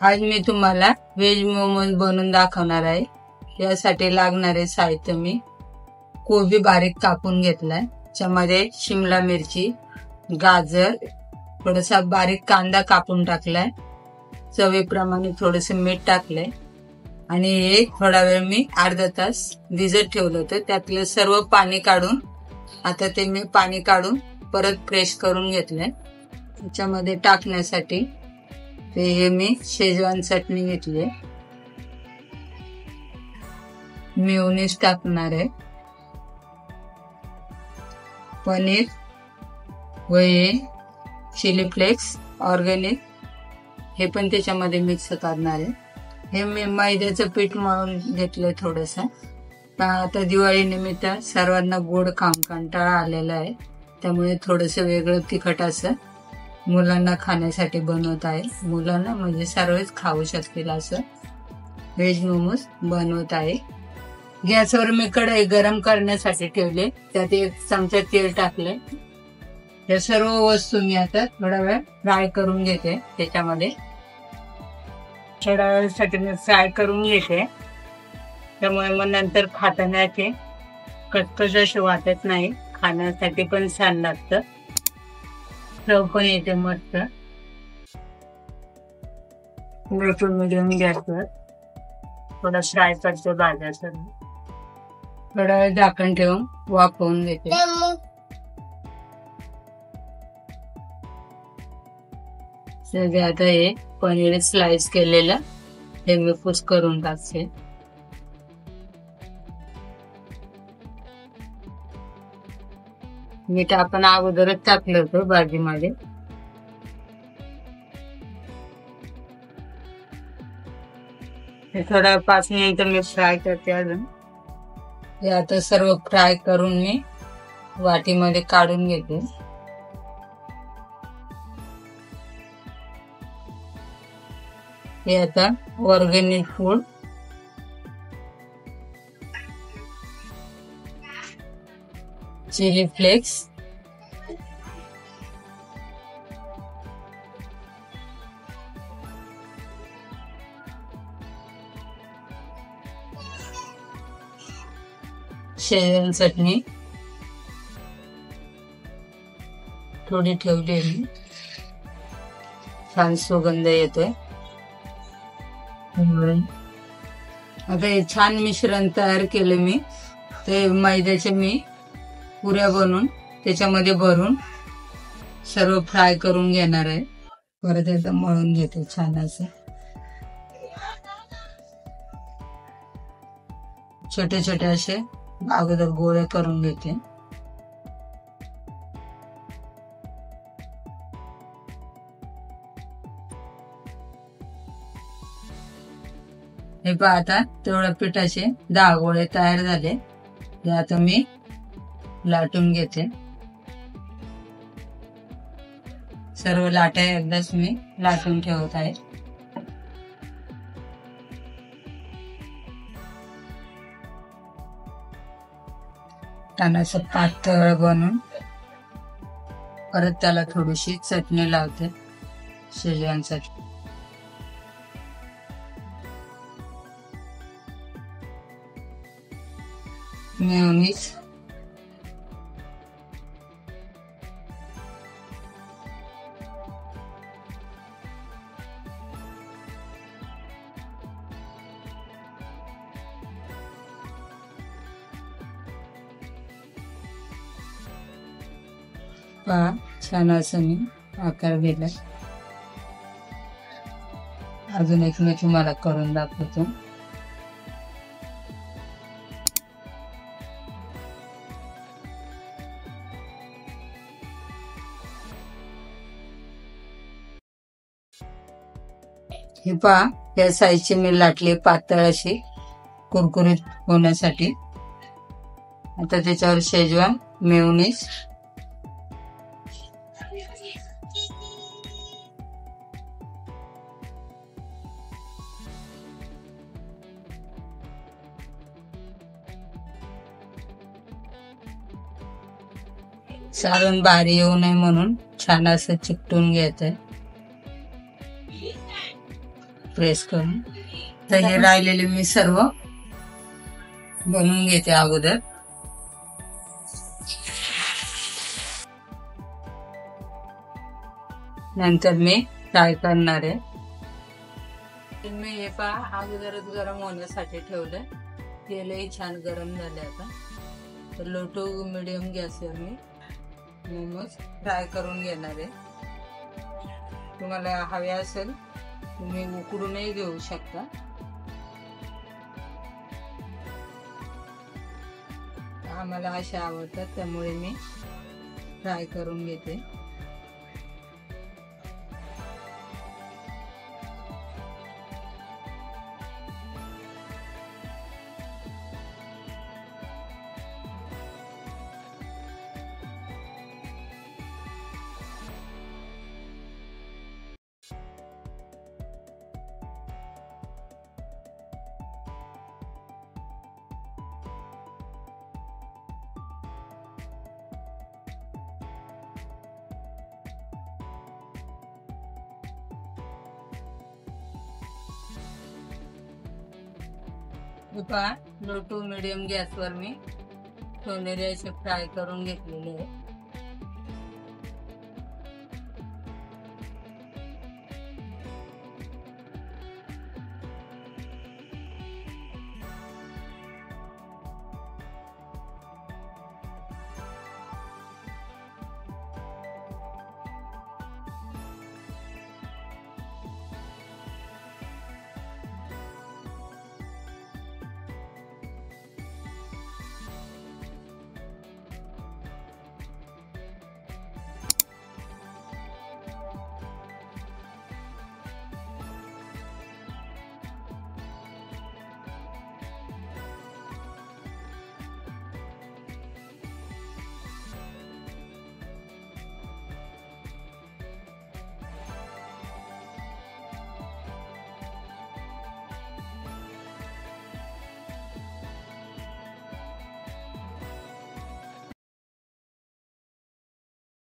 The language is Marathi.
आज मी तुम्हाला व्हेज मोमोज बनवून दाखवणार आहे। यासाठी लागणारे साहित्य मी कोबी बारीक कापून घेतलाय, त्यामध्ये शिमला मिरची, गाजर, थोडासा बारीक कांदा कापून टाकलाय, चवीप्रमाणे थोडेसे मीठ टाकले आणि हे थोडा वेळ मी अर्धा तास भिजत ठेवलं होतं। त्यातलं सर्व पाणी काढून आता ते मी पाणी काढून परत फ्रेश करून घेतले। त्याच्यामध्ये टाकण्यासाठी हे मी शेजवान चटणी घेतली, मेयोनीज टाकणार आहे, पनीर व हे चिली फ्लेक्स ऑर्गॅनिक हे पण त्याच्यामध्ये मिक्स करणार आहे। हे मी मैद्याचं पीठ मळून घेतलंय थोडंसं, पण आता दिवाळी निमित्त सर्वांना गोड खाऊन कंटाळा आलेला आहे, त्यामुळे थोडंसं वेगळं तिखट असं मुलांना खाण्यासाठी बनवत आहे। मुलांना म्हणजे सर्वच खाऊ शकतील असं व्हेज मोमोज बनवत आहे। गॅसवर मी कढई गरम करण्यासाठी ठेवले, त्यात 1 चमचा तेल टाकले। या सर्व वस्तू मी आता थोडा वेळ फ्राय करून घेते। त्याच्यामध्ये थोड्या वेळासाठी मी फ्राय करून घेते, त्यामुळे मग नंतर खाताना ते कचकच असे वाटत नाही, खाण्यासाठी पण छान लागतं, चव पण येते मस्त। मीडियम गॅसवर थोडा फ्राय करते भाज्या सर्व, थोडा वेळ झाकण ठेवून वाफवून घेते। आता हे पनीर स्लाइस केलेलं हे मी कुस करून टाकते। मीठ आपण अगोदरच टाकलं होतं भाजीमध्ये। हे थोडा 5 मिनिटं मी फ्राय करते अजून। हे आता सर्व फ्राय करून मी वाटीमध्ये काढून घेते। हे आता organic food chilli flakes, schezwan चटणी थोडी ठेवली आहे, छान सुगंध येतोय। आता हे छान मिश्रण तयार केले मी, ते मैद्याचे मी पुऱ्या बनवून त्याच्यामध्ये भरून सर्व फ्राय करून घेणार आहे। परत एकदा मळून घेते छान असं, छोटे छोटे असे अगोदर गोळे करून घेते। हे पहा आता तेवढ्या पिठाचे 10 गोळे तयार झाले, हे आता मी लाटून घेते। सर्व लाट्या एकदाच मी लाटून ठेवत आहे। असं पातळ बनवून परत त्याला थोडीशी चटणी लावते, शेजवान चटणी। मेयोनीज, पहा छान असं मी आकार दिला। अजून एक मी तुम्हाला करून दाखवतो। हे पहा या साईजची मी लाटली पातळ अशी कुरकुरीत होण्यासाठी। आता त्याच्यावर शेजवान, मेयोनीज, सारण बाहेर येऊ नये म्हणून छान असं चिकटून घ्यायचंय। प्रेस करून. तर हे राहिलेले मी सर्व बनवून घेते अगोदर. नंतर मी फ्राय करणार आहे. मी हे पहा अगोदरच गरम होण्यासाठी ठेवलं. तेलही छान गरम झाले आता. तर लो टू मिडियम गॅसवर मी मोमोज फ्राय करून घेणार आहे. तुम्हाला हवे असेल तुम्ही उकडूनही घेऊ शकता. आम्हाला असे आवडतात त्यामुळे मी फ्राय करून घेते. लो टू मिडियम गॅसवर मी ठेवलेले असे फ्राय करून घेतलेले आहे.